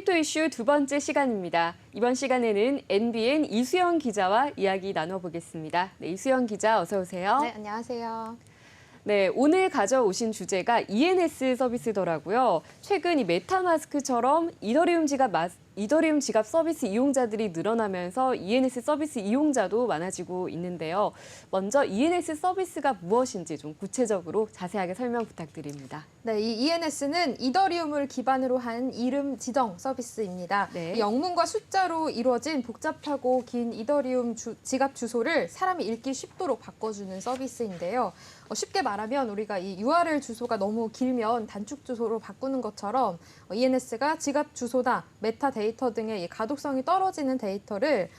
크립토 이슈 두 번째 시간입니다. 이번 시간에는 NBN 이수영 기자와 이야기 나눠보겠습니다. 네, 이수영 기자 어서 오세요. 네, 안녕하세요. 네, 오늘 가져오신 주제가 ENS 서비스더라고요. 최근 이 메타마스크처럼 이더리움 지갑 서비스 이용자들이 늘어나면서 ENS 서비스 이용자도 많아지고 있는데요. 먼저 ENS 서비스가 무엇인지 좀 구체적으로 자세하게 설명 부탁드립니다. 네, 이 ENS는 이더리움을 기반으로 한 이름 지정 서비스입니다. 네. 이 영문과 숫자로 이루어진 복잡하고 긴 이더리움 지갑 주소를 사람이 읽기 쉽도록 바꿔주는 서비스인데요. 쉽게 말하면 우리가 이 URL 주소가 너무 길면 단축 주소로 바꾸는 것처럼 ENS가 지갑 주소나 메타데이터 등의 이 가독성이 떨어지는 데이터를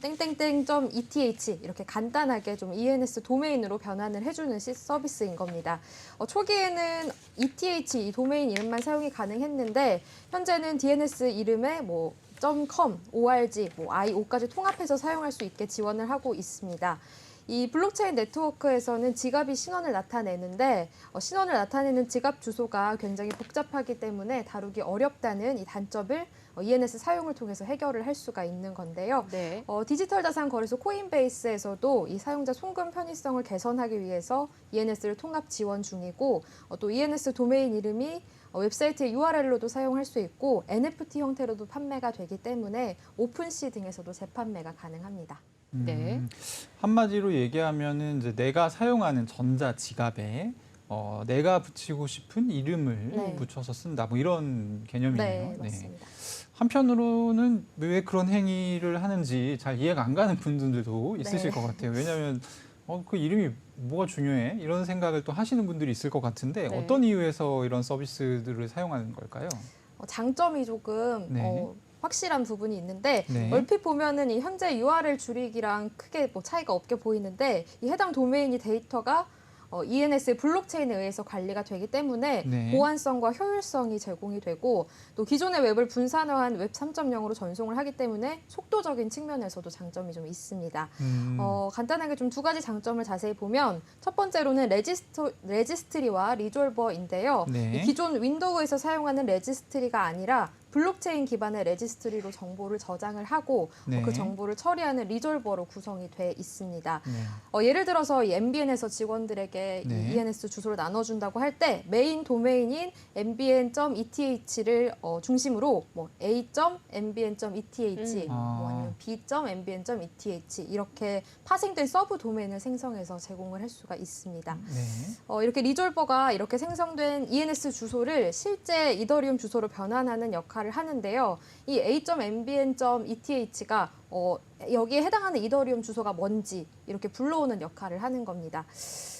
땡땡땡.eth 이렇게 간단하게 좀 ENS 도메인으로 변환을 해주는 서비스인 겁니다. 초기에는 ETH 이 도메인 이름만 사용이 가능했는데 현재는 DNS 이름에 .com, org, io.까지 통합해서 사용할 수 있게 지원을 하고 있습니다. 이 블록체인 네트워크에서는 지갑이 신원을 나타내는데 신원을 나타내는 지갑 주소가 굉장히 복잡하기 때문에 다루기 어렵다는 이 단점을 ENS 사용을 통해서 해결을 할 수가 있는 건데요. 네. 디지털 자산 거래소 코인베이스에서도 이 사용자 송금 편의성을 개선하기 위해서 ENS를 통합 지원 중이고 또 ENS 도메인 이름이 웹사이트의 URL로도 사용할 수 있고 NFT 형태로도 판매가 되기 때문에 오픈시 등에서도 재판매가 가능합니다. 네. 한마디로 얘기하면은 이제 내가 사용하는 전자 지갑에 내가 붙이고 싶은 이름을 네. 붙여서 쓴다. 뭐 이런 개념이네요. 네, 맞습니다. 한편으로는 왜 그런 행위를 하는지 잘 이해가 안 가는 분들도 있으실 네. 것 같아요. 왜냐하면 그 이름이 뭐가 중요해? 이런 생각을 또 하시는 분들이 있을 것 같은데 네. 어떤 이유에서 이런 서비스들을 사용하는 걸까요? 장점이 조금 네. 확실한 부분이 있는데 네. 얼핏 보면은 이 현재 URL 줄이기랑 크게 차이가 없게 보이는데 이 해당 도메인이 데이터가 ENS의 블록체인에 의해서 관리가 되기 때문에 네. 보안성과 효율성이 제공이 되고 또 기존의 웹을 분산화한 웹 3.0으로 전송을 하기 때문에 속도적인 측면에서도 장점이 좀 있습니다. 간단하게 좀 두 가지 장점을 자세히 보면 첫 번째로는 레지스트리와 리졸버인데요. 네. 이 기존 윈도우에서 사용하는 레지스트리가 아니라 블록체인 기반의 레지스트리로 정보를 저장을 하고 네. 그 정보를 처리하는 리졸버로 구성이 돼 있습니다. 네. 예를 들어서 이 MBN에서 직원들에게 네. 이 ENS 주소를 나눠준다고 할 때 메인 도메인인 mbn.eth를 중심으로 a.mbn.eth 아니면 b.mbn.eth 이렇게 파생된 서브 도메인을 생성해서 제공을 할 수가 있습니다. 네. 이렇게 리졸버가 이렇게 생성된 ENS 주소를 실제 이더리움 주소로 변환하는 역할을 하는데요. 이 a.mbn.eth가 여기에 해당하는 이더리움 주소가 뭔지 이렇게 불러오는 역할을 하는 겁니다.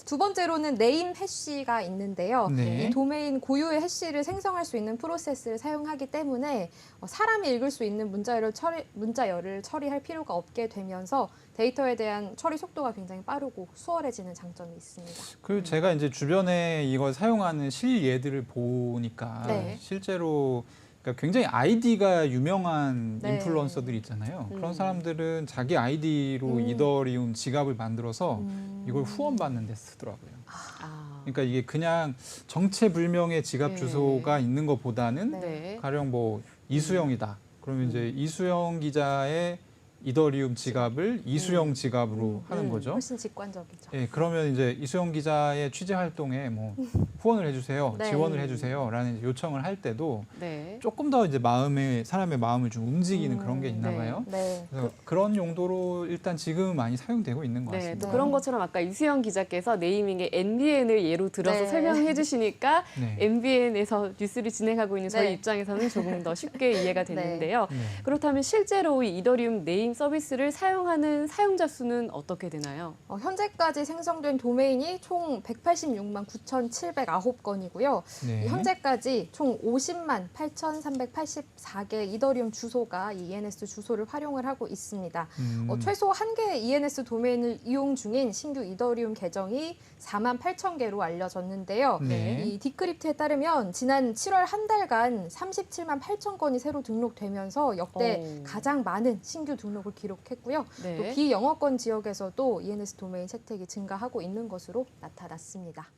두 번째로는 네임 해시가 있는데요. 네. 이 도메인 고유의 해시를 생성할 수 있는 프로세스를 사용하기 때문에 사람이 읽을 수 있는 문자열을 처리할 필요가 없게 되면서 데이터에 대한 처리 속도가 굉장히 빠르고 수월해지는 장점이 있습니다. 그리고 제가 이제 주변에 이걸 사용하는 실예들을 보니까 네. 실제로 그러니까 굉장히 아이디가 유명한 네. 인플루언서들 있잖아요. 그런 사람들은 자기 아이디로 이더리움 지갑을 만들어서 이걸 후원받는 데 쓰더라고요. 그러니까 이게 그냥 정체불명의 지갑 네. 주소가 있는 것보다는 네. 가령 이수영이다. 그러면 이제 이수영 기자의 이더리움 지갑을 이수영 지갑으로 하는 거죠. 훨씬 직관적이죠. 예, 그러면 이제 이수영 기자의 취재 활동에 후원을 해주세요, 네. 지원을 해주세요라는 요청을 할 때도 네. 조금 더 이제 사람의 마음을 좀 움직이는 그런 게 있나 네. 봐요. 네. 그래서 그런 용도로 일단 지금 많이 사용되고 있는 것 네, 같습니다. 또 그런 것처럼 아까 이수영 기자께서 네이밍의 NBN을 예로 들어서 네. 설명해 주시니까 네. NBN에서 뉴스를 진행하고 있는 저희 네. 입장에서는 조금 더 쉽게 이해가 됐는데요. 네. 그렇다면 실제로 이 이더리움 네임 서비스를 사용하는 사용자 수는 어떻게 되나요? 현재까지 생성된 도메인이 총 186만 9,709건이고요. 네. 현재까지 총 50만 8,384개 이더리움 주소가 이 ENS 주소를 활용을 하고 있습니다. 최소 1개의 ENS 도메인을 이용 중인 신규 이더리움 계정이 4만 8천 개로 알려졌는데요. 네. 이 디크립트에 따르면 지난 7월 한 달간 37만 8천 건이 새로 등록되면서 역대 가장 많은 신규 등록을 기록했고요. 네. 또 비영어권 지역에서도 ENS 도메인 채택이 증가하고 있는 것으로 나타났습니다.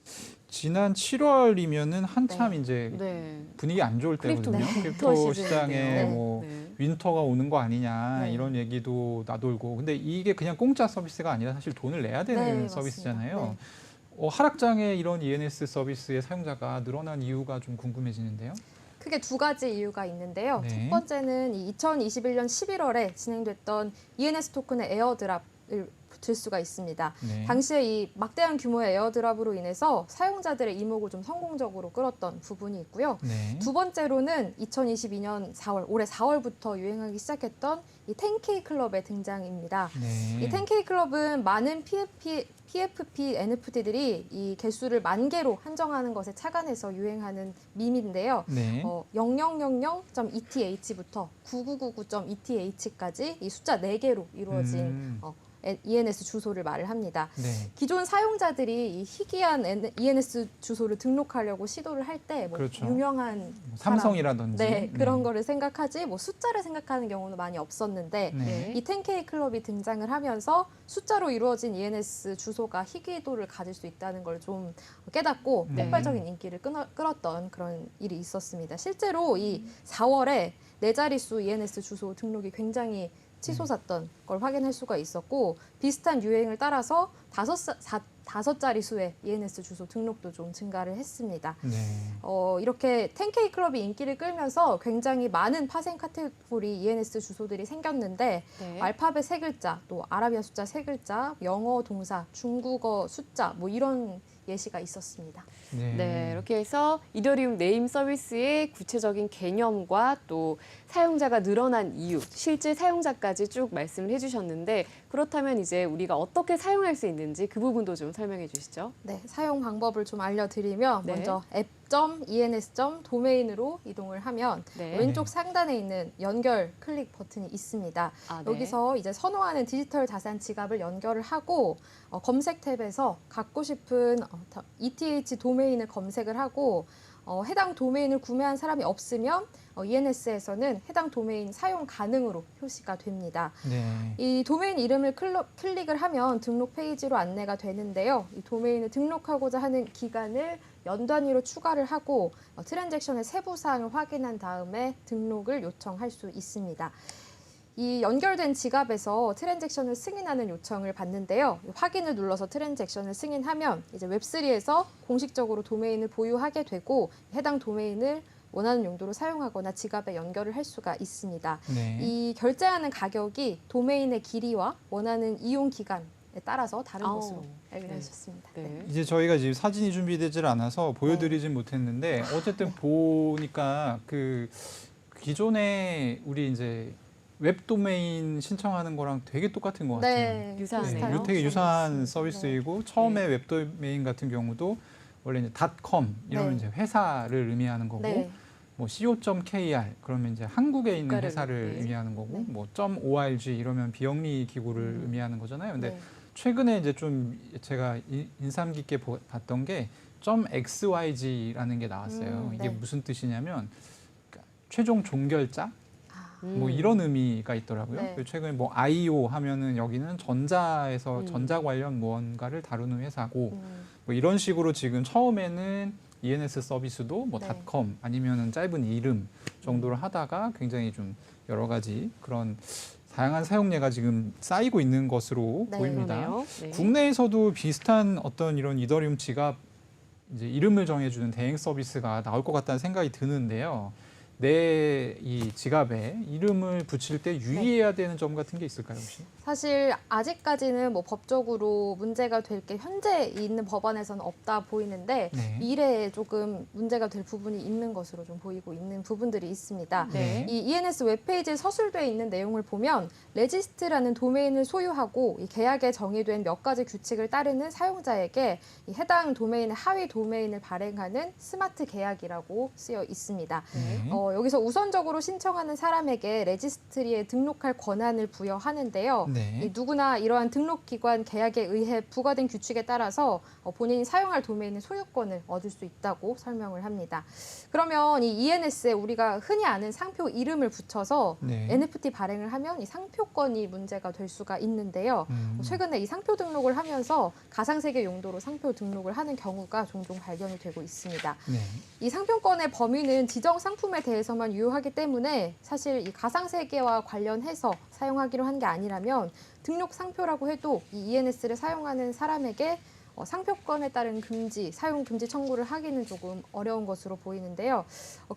지난 7월이면은 한참 이제 네. 분위기 안 좋을 크립토 때거든요. 윈터 크립토 시즌인데요. 시장에 네. 뭐 네. 윈터가 오는 거 아니냐 네. 이런 얘기도 나돌고. 근데 이게 그냥 공짜 서비스가 아니라 사실 돈을 내야 되는 네, 서비스잖아요. 맞습니다. 하락장에 이런 ENS 서비스의 사용자가 늘어난 이유가 좀 궁금해지는데요. 크게 두 가지 이유가 있는데요. 네. 첫 번째는 이 2021년 11월에 진행됐던 ENS 토큰의 에어드랍을 들 수가 있습니다. 네. 당시에 이 막대한 규모의 에어드랍으로 인해서 사용자들의 이목을 좀 성공적으로 끌었던 부분이 있고요. 네. 두 번째로는 2022년 4월, 올해 4월부터 유행하기 시작했던 이 10K 클럽의 등장입니다. 네. 이 10K 클럽은 많은 PFP NFT들이 이 개수를 10,000개로 한정하는 것에 착안해서 유행하는 밈인데요. 네. 0000.ETH부터 9999.ETH까지 이 숫자 4개로 이루어진 ENS 주소를 말을 합니다. 네. 기존 사용자들이 이 희귀한 ENS 주소를 등록하려고 시도를 할 때 뭐 그렇죠. 유명한 삼성이라든지 네, 그런 거를 생각하지 뭐 숫자를 생각하는 경우는 많이 없었는데 네. 이 10K 클럽이 등장을 하면서 숫자로 이루어진 ENS 주소가 희귀도를 가질 수 있다는 걸 좀 깨닫고 네. 폭발적인 인기를 끌었던 그런 일이 있었습니다. 실제로 이 4월에 4자릿수 ENS 주소 등록이 굉장히 치솟았던 걸 확인할 수가 있었고 비슷한 유행을 따라서 5자릿수의 ENS 주소 등록도 좀 증가를 했습니다. 네. 이렇게 10K 클럽이 인기를 끌면서 굉장히 많은 파생 카테고리 ENS 주소들이 생겼는데 네. 알파벳 3글자, 또 아라비아 숫자 3글자, 영어 동사, 중국어 숫자 뭐 이런 예시가 있었습니다. 네. 네, 이렇게 해서 이더리움 네임 서비스의 구체적인 개념과 또 사용자가 늘어난 이유, 실제 사용자까지 쭉 말씀을 해주셨는데 그렇다면 이제 우리가 어떻게 사용할 수 있는지 그 부분도 좀 설명해 주시죠. 네, 사용 방법을 좀 알려드리면 네. 먼저 app.ens.domain으로 이동을 하면 네. 왼쪽 상단에 있는 연결 클릭 버튼이 있습니다. 아, 네. 여기서 이제 선호하는 디지털 자산 지갑을 연결을 하고 검색 탭에서 갖고 싶은 ETH 도메인을 검색을 하고 해당 도메인을 구매한 사람이 없으면 ENS에서는 해당 도메인 사용 가능으로 표시가 됩니다. 네. 이 도메인 이름을 클릭을 하면 등록 페이지로 안내가 되는데요. 이 도메인을 등록하고자 하는 기간을 연 단위로 추가를 하고 트랜잭션의 세부 사항을 확인한 다음에 등록을 요청할 수 있습니다. 이 연결된 지갑에서 트랜잭션을 승인하는 요청을 받는데요. 확인을 눌러서 트랜잭션을 승인하면 이제 웹3에서 공식적으로 도메인을 보유하게 되고 해당 도메인을 원하는 용도로 사용하거나 지갑에 연결을 할 수가 있습니다. 네. 이 결제하는 가격이 도메인의 길이와 원하는 이용 기간에 따라서 다른 아우, 것으로 알게 네. 되셨습니다. 네. 이제 저희가 지금 사진이 준비되질 않아서 보여드리진 못했는데 어쨌든 보니까 그 기존에 우리 이제 웹 도메인 신청하는 거랑 되게 똑같은 것 같아요. 네, 유사하네요. 되게 유사한 네. 서비스이고 처음에 웹 도메인 같은 경우도 원래 이제 .com 이러면 네. 이제 회사를 의미하는 거고 네. 뭐 co.kr 그러면 이제 한국에 있는 국가를 회사를 네. 의미하는 거고 네. 뭐 .org 이러면 비영리 기구를 의미하는 거잖아요. 근데 네. 최근에 이제 좀 제가 인상 깊게 봤던 게 .xyz라는 게 나왔어요. 이게 네. 무슨 뜻이냐면 그러니까 최종 종결자 뭐 음. 이런 의미가 있더라고요. 네. 최근에 뭐 IO 하면은 여기는 전자에서 음. 전자 관련 무언가를 다루는 회사고 음, 뭐 이런 식으로 지금 처음에는 ENS 서비스도 뭐 네. .com 아니면은 짧은 이름 정도로 하다가 굉장히 좀 여러 가지 그런 다양한 사용례가 지금 쌓이고 있는 것으로 네. 보입니다. 그러네요. 네. 국내에서도 비슷한 어떤 이런 이더리움 지갑 이제 이름을 정해주는 대행 서비스가 나올 것 같다는 생각이 드는데요. 내 이 지갑에 이름을 붙일 때 유의해야 되는 점 같은 게 있을까요, 혹시? 사실 아직까지는 뭐 법적으로 문제가 될 게 현재 있는 법안에서는 없다 보이는데 네. 미래에 조금 문제가 될 부분이 있는 것으로 좀 보이고 있는 부분들이 있습니다. 네. 이 ENS 웹페이지에 서술되어 있는 내용을 보면 레지스트라는 도메인을 소유하고 이 계약에 정의된 몇 가지 규칙을 따르는 사용자에게 이 해당 도메인의 하위 도메인을 발행하는 스마트 계약이라고 쓰여 있습니다. 네. 여기서 우선적으로 신청하는 사람에게 레지스트리에 등록할 권한을 부여하는데요. 네. 이 누구나 이러한 등록기관 계약에 의해 부과된 규칙에 따라서 본인이 사용할 도메인의 소유권을 얻을 수 있다고 설명을 합니다. 그러면 이 ENS에 우리가 흔히 아는 상표 이름을 붙여서 네. NFT 발행을 하면 이 상표권이 문제가 될 수가 있는데요. 최근에 이 상표 등록을 하면서 가상세계 용도로 상표 등록을 하는 경우가 종종 발견이 되고 있습니다. 네. 이 상표권의 범위는 지정 상품에 대해서만 유효하기 때문에 사실 이 가상세계와 관련해서 사용하기로 한 게 아니라면 등록 상표라고 해도 이 ENS를 사용하는 사람에게 상표권에 따른 금지, 사용 금지 청구를 하기는 조금 어려운 것으로 보이는데요.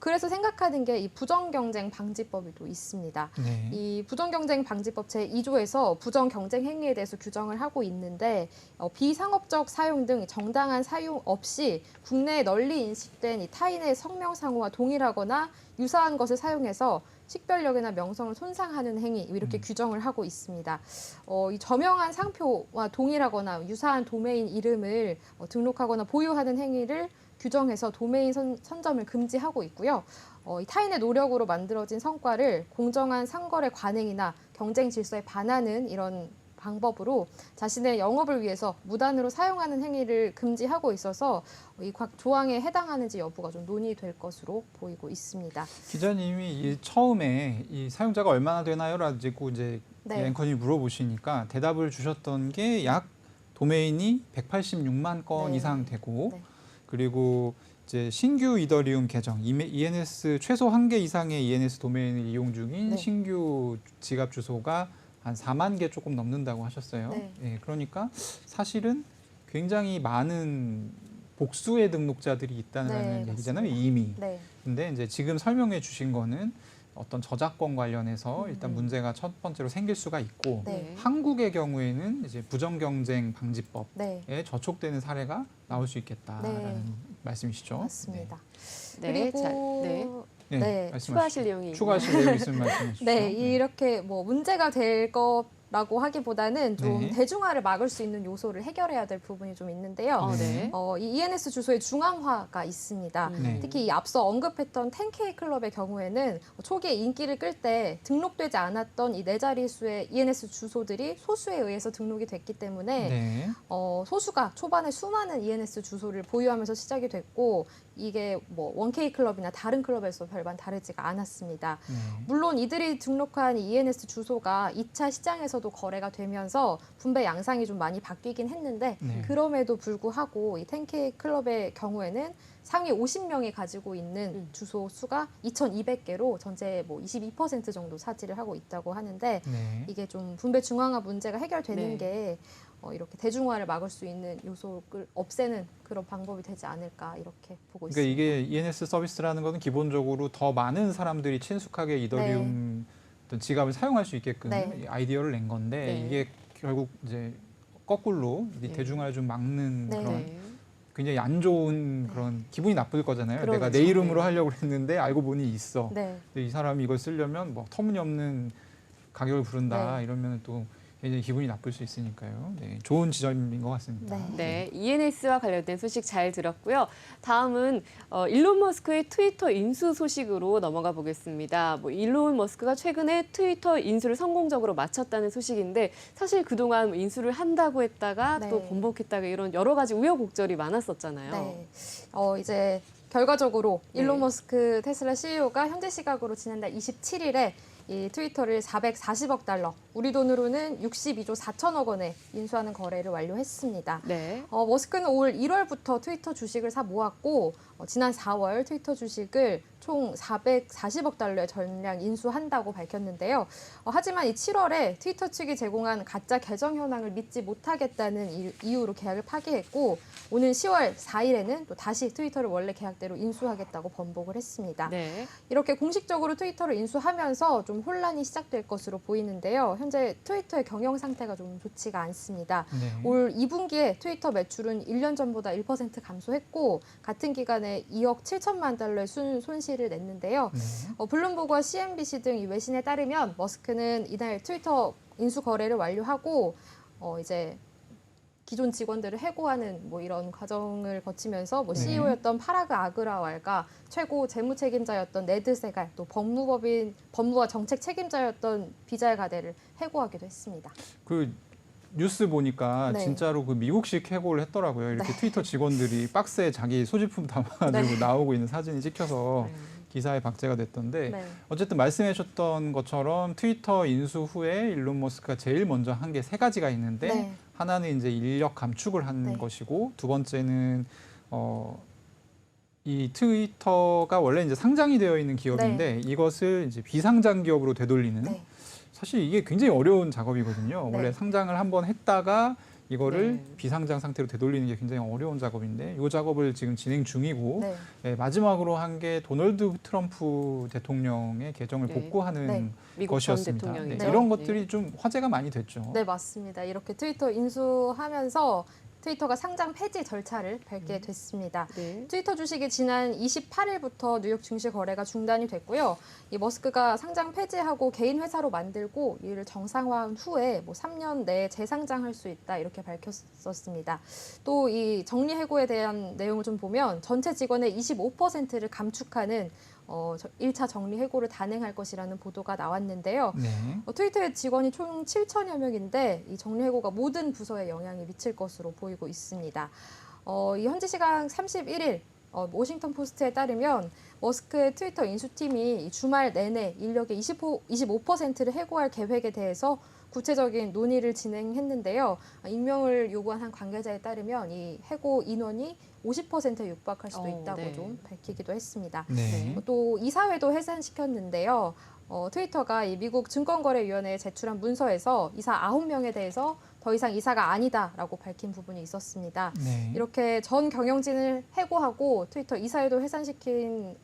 그래서 생각하는 게 이 부정경쟁 방지법이 또 있습니다. 네. 이 부정경쟁 방지법 제2조에서 부정경쟁 행위에 대해서 규정을 하고 있는데 비상업적 사용 등 정당한 사용 없이 국내에 널리 인식된 이 타인의 성명상호와 동일하거나 유사한 것을 사용해서 식별력이나 명성을 손상하는 행위 이렇게 규정을 하고 있습니다. 이 저명한 상표와 동일하거나 유사한 도메인 이름을 등록하거나 보유하는 행위를 규정해서 도메인 선점을 금지하고 있고요. 이 타인의 노력으로 만들어진 성과를 공정한 상거래 관행이나 경쟁 질서에 반하는 이런 방법으로 자신의 영업을 위해서 무단으로 사용하는 행위를 금지하고 있어서 이 각 조항에 해당하는지 여부가 좀 논의될 것으로 보이고 있습니다. 기자님이 이 처음에 이 사용자가 얼마나 되나요?라고 이제 네. 앵커님이 물어보시니까 대답을 주셨던 게 약 도메인이 186만 건 네. 이상 되고 네. 그리고 이제 신규 이더리움 계정 ENS 최소 1개 이상의 ENS 도메인을 이용 중인 네. 신규 지갑 주소가 한 4만 개 조금 넘는다고 하셨어요. 네. 예, 그러니까 사실은 굉장히 많은 복수의 등록자들이 있다는 네, 얘기잖아요, 맞습니다. 이미. 네. 근데 이제 지금 설명해 주신 거는 어떤 저작권 관련해서 일단 문제가 첫 번째로 생길 수가 있고 네. 한국의 경우에는 이제 부정경쟁 방지법에 네. 저촉되는 사례가 나올 수 있겠다라는 네. 말씀이시죠. 맞습니다. 네, 그리고 네. 네, 네. 말씀하시죠. 추가하실 내용이 추가하실 내용 있으면 말씀해 주시죠. 네, 이렇게 뭐 문제가 될 거라고 하기보다는 좀 네. 대중화를 막을 수 있는 요소를 해결해야 될 부분이 좀 있는데요. 네. 이 ENS 주소의 중앙화가 있습니다. 네. 특히 이 앞서 언급했던 10K 클럽의 경우에는 초기에 인기를 끌 때 등록되지 않았던 이 4자릿수의 ENS 주소들이 소수에 의해서 등록이 됐기 때문에 네. 소수가 초반에 수많은 ENS 주소를 보유하면서 시작이 됐고 이게 뭐 1K 클럽이나 다른 클럽에서 별반 다르지가 않았습니다. 네. 물론 이들이 등록한 이 ENS 주소가 2차 시장에서도 거래가 되면서 분배 양상이 좀 많이 바뀌긴 했는데 네. 그럼에도 불구하고 이 10K 클럽의 경우에는 상위 50명이 가지고 있는 주소 수가 2,200개로 전체 뭐 22% 정도 차지를 하고 있다고 하는데 네. 이게 좀 분배 중앙화 문제가 해결되는 네. 게 이렇게 대중화를 막을 수 있는 요소를 없애는 그런 방법이 되지 않을까 이렇게 보고 그러니까 있습니다. 이게 ENS 서비스라는 것은 기본적으로 더 많은 사람들이 친숙하게 이더리움 어떤 지갑을 사용할 수 있게끔 네. 아이디어를 낸 건데 네. 이게 결국 이제 거꾸로 이 네. 대중화를 좀 막는 네. 그런 네. 굉장히 안 좋은 그런 기분이 나쁠 거잖아요. 그러겠죠. 내가 내 이름으로 네. 하려고 했는데 알고 보니 있어. 네. 근데 이 사람이 이걸 쓰려면 뭐 터무니없는 가격을 부른다 네. 이러면 또 굉장히 기분이 나쁠 수 있으니까요. 네, 좋은 지점인 것 같습니다. 네. 네, ENS와 관련된 소식 잘 들었고요. 다음은 일론 머스크의 트위터 인수 소식으로 넘어가 보겠습니다. 뭐 일론 머스크가 최근에 트위터 인수를 성공적으로 마쳤다는 소식인데 사실 그동안 인수를 한다고 했다가 네. 또 번복했다가 이런 여러 가지 우여곡절이 많았었잖아요. 네. 이제 결과적으로 일론 네. 머스크 테슬라 CEO가 현재 시각으로 지난달 27일에 이 트위터를 440억 달러, 우리 돈으로는 62조 4천억 원에 인수하는 거래를 완료했습니다. 네. 머스크는 올 1월부터 트위터 주식을 사 모았고 지난 4월 트위터 주식을 총 440억 달러의 전량 인수한다고 밝혔는데요. 하지만 이 7월에 트위터 측이 제공한 가짜 계정 현황을 믿지 못하겠다는 이유로 계약을 파기했고 오는 10월 4일에는 또 다시 트위터를 원래 계약대로 인수하겠다고 번복을 했습니다. 네. 이렇게 공식적으로 트위터를 인수하면서 좀 혼란이 시작될 것으로 보이는데요. 현재 트위터의 경영 상태가 좀 좋지가 않습니다. 네. 올 2분기에 트위터 매출은 1년 전보다 1% 감소했고 같은 기간에 2억 7천만 달러의 손실을 냈는데요. 네. 블룸버그와 CNBC 등 이 외신에 따르면 머스크는 이날 트위터 인수 거래를 완료하고 이제 기존 직원들을 해고하는 뭐 이런 과정을 거치면서 뭐 네. CEO였던 파라그 아그라왈과 최고 재무 책임자였던 네드 세갈, 또 법무와 정책 책임자였던 비잘 가데를 해고하기도 했습니다. 그 뉴스 보니까 네. 진짜로 그 미국식 해고를 했더라고요. 이렇게 네. 트위터 직원들이 박스에 자기 소지품 담아가지고 네. 나오고 있는 사진이 찍혀서 기사에 박제가 됐던데 네. 어쨌든 말씀해 주셨던 것처럼 트위터 인수 후에 일론 머스크가 제일 먼저 한 게 세 가지가 있는데 네. 하나는 이제 인력 감축을 한 네. 것이고 두 번째는 이 트위터가 원래 이제 상장이 되어 있는 기업인데 이것을 이제 비상장 기업으로 되돌리는 네. 사실 이게 굉장히 어려운 작업이거든요. 네. 원래 상장을 한번 했다가 이거를 네. 비상장 상태로 되돌리는 게 굉장히 어려운 작업인데 이 작업을 지금 진행 중이고 네. 네, 마지막으로 한 게 도널드 트럼프 대통령의 계정을 네. 복구하는 네. 미국 전 것이었습니다. 대통령이죠. 네, 이런 네. 것들이 좀 화제가 많이 됐죠. 네, 맞습니다. 이렇게 트위터 인수하면서 트위터가 상장 폐지 절차를 밟게 됐습니다. 네. 트위터 주식이 지난 28일부터 뉴욕 증시 거래가 중단이 됐고요. 이 머스크가 상장 폐지하고 개인 회사로 만들고 이를 정상화한 후에 뭐 3년 내에 재상장할 수 있다 이렇게 밝혔었습니다. 또 이 정리 해고에 대한 내용을 좀 보면 전체 직원의 25%를 감축하는 1차 정리 해고를 단행할 것이라는 보도가 나왔는데요. 네. 트위터의 직원이 총 7천여 명인데 이 정리 해고가 모든 부서에 영향이 미칠 것으로 보이고 있습니다. 이 현지 시간 31일 워싱턴 포스트에 따르면 머스크의 트위터 인수팀이 이 주말 내내 인력의 25%를 해고할 계획에 대해서 구체적인 논의를 진행했는데요. 익명을 요구한 한 관계자에 따르면 이 해고 인원이 50%에 육박할 수도 있다고 네. 좀 밝히기도 했습니다. 네. 또 이사회도 해산시켰는데요. 트위터가 이 미국 증권거래위원회에 제출한 문서에서 이사 9명에 대해서 더 이상 이사가 아니다라고 밝힌 부분이 있었습니다. 네. 이렇게 전 경영진을 해고하고 트위터 이사회도 해산시킨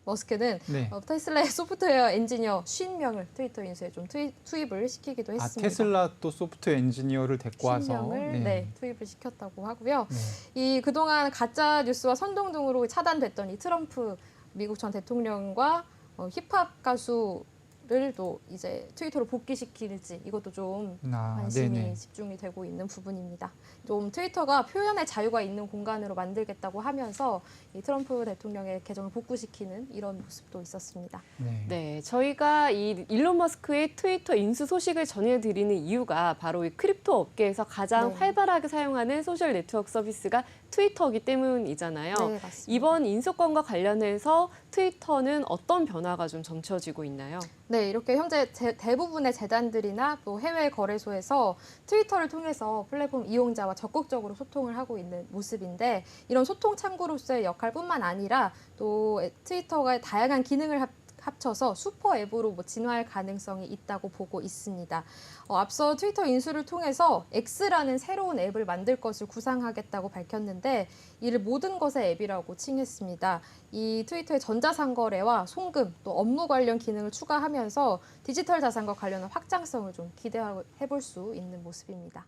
머스크는 네. 테슬라의 소프트웨어 엔지니어 50명을 트위터 인수에 좀 투입을 시키기도 아, 했습니다. 테슬라 또 소프트웨어 엔지니어를 데리고 와서 50명을 투입을 시켰다고 하고요. 네. 이 그동안 가짜 뉴스와 선동 등으로 차단됐던 이 트럼프 미국 전 대통령과 힙합 가수를 또 이제 트위터로 복귀시킬지 이것도 좀 관심이 네네. 집중이 되고 있는 부분입니다. 좀 트위터가 표현의 자유가 있는 공간으로 만들겠다고 하면서 이 트럼프 대통령의 계정을 복구시키는 이런 모습도 있었습니다. 네. 네, 저희가 이 일론 머스크의 트위터 인수 소식을 전해드리는 이유가 바로 이 크립토 업계에서 가장 네. 활발하게 사용하는 소셜 네트워크 서비스가 트위터이기 때문이잖아요. 네, 맞습니다. 이번 인수권과 관련해서 트위터는 어떤 변화가 좀 점쳐지고 있나요? 네, 이렇게 현재 대부분의 재단들이나 또 해외 거래소에서 트위터를 통해서 플랫폼 이용자와 적극적으로 소통을 하고 있는 모습인데 이런 소통 창구로서의 역할뿐만 아니라 또 트위터가 다양한 기능을 합쳐서 슈퍼 앱으로 진화할 가능성이 있다고 보고 있습니다. 앞서 트위터 인수를 통해서 X라는 새로운 앱을 만들 것을 구상하겠다고 밝혔는데 이를 모든 것의 앱이라고 칭했습니다. 이 트위터의 전자상거래와 송금 또 업무 관련 기능을 추가하면서 디지털 자산과 관련한 확장성을 좀 기대해볼 수 있는 모습입니다.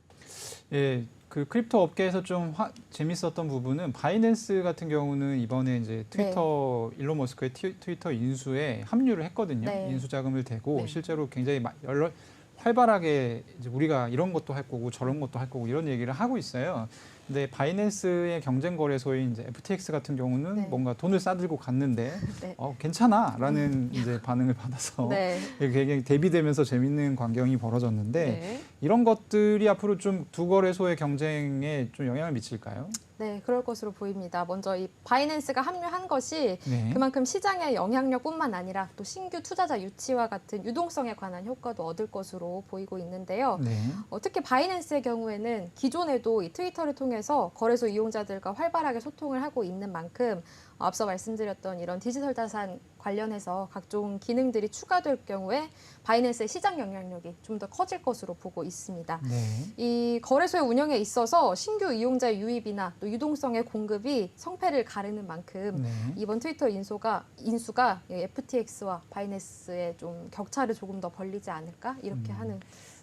예, 그 크립토 업계에서 좀 재밌었던 부분은 바이낸스 같은 경우는 이번에 이제 트위터 일론 머스크의 트위터 인수에 합류를 했거든요. 네. 인수 자금을 대고 네. 실제로 굉장히 활발하게 이제 우리가 이런 것도 할 거고 저런 것도 할 거고 이런 얘기를 하고 있어요. 근데 바이낸스의 경쟁 거래소인 이제 FTX 같은 경우는 네. 뭔가 돈을 싸들고 갔는데 네. 괜찮아라는 이제 반응을 받아서 네. 굉장히 대비되면서 재밌는 광경이 벌어졌는데 네. 이런 것들이 앞으로 좀 두 거래소의 경쟁에 좀 영향을 미칠까요? 네, 그럴 것으로 보입니다. 먼저 이 바이낸스가 합류한 것이 네. 그만큼 시장의 영향력뿐만 아니라 또 신규 투자자 유치와 같은 유동성에 관한 효과도 얻을 것으로 보이고 있는데요. 네. 특히 바이낸스의 경우에는 기존에도 이 트위터를 통해서 거래소 이용자들과 활발하게 소통을 하고 있는 만큼 앞서 말씀드렸던 이런 디지털 자산 관련해서 각종 기능들이 추가될 경우에 바이낸스의 시장 영향력이 좀 더 커질 것으로 보고 있습니다. 네. 이 거래소의 운영에 있어서 신규 이용자 유입이나 또 유동성의 공급이 성패를 가르는 만큼 네. 이번 트위터 인수가 FTX와 바이낸스의 좀 격차를 조금 더 벌리지 않을까 이렇게 하는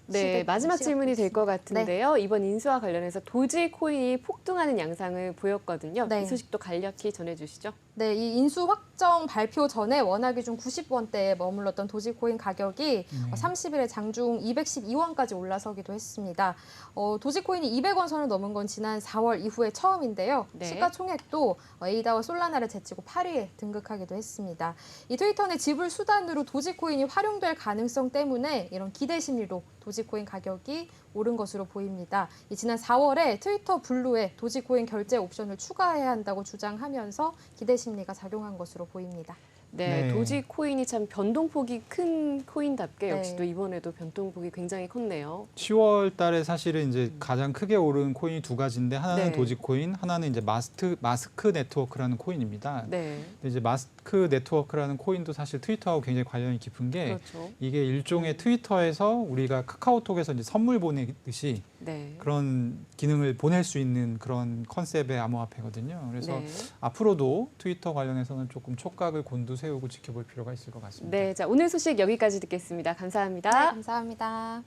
네, 시각도 마지막 질문이 될 것 있습니다. 같은데요. 이번 인수와 관련해서 도지 코인이 폭등하는 양상을 보였거든요. 네. 이 소식도 간략히 전해주시죠. 네, 이 인수 확정 발표 전에 원화 기준 90원대에 머물렀던 도지코인 가격이 30일에 장중 212원까지 올라서기도 했습니다. 도지코인이 200원 선을 넘은 건 지난 4월 이후에 처음인데요. 네. 시가총액도 에이다와 솔라나를 제치고 8위에 등극하기도 했습니다. 이 트위터 내 지불 수단으로 도지코인이 활용될 가능성 때문에 이런 기대 심리로 도지코인 가격이 오른 것으로 보입니다. 지난 4월에 트위터 블루에 도지코인 결제 옵션을 추가해야 한다고 주장하면서 기대 심리가 작용한 것으로 보입니다. 네, 네. 도지코인이 참 변동폭이 큰 코인답게 역시 네. 또 이번에도 변동폭이 굉장히 컸네요. 10월 달에 사실은 이제 가장 크게 오른 코인이 두 가지인데 하나는 네. 도지코인, 하나는 이제 마스크 네트워크라는 코인입니다. 네, 근데 이제 마스크 네트워크라는 코인도 사실 트위터하고 굉장히 관련이 깊은 게 그렇죠. 이게 일종의 트위터에서 우리가 카카오톡에서 이제 선물 보내듯이 네. 그런 기능을 보낼 수 있는 그런 컨셉의 암호화폐거든요. 그래서 네. 앞으로도 트위터 관련해서는 조금 촉각을 곤두세우고 지켜볼 필요가 있을 것 같습니다. 네, 자 오늘 소식 여기까지 듣겠습니다. 감사합니다. 네, 감사합니다.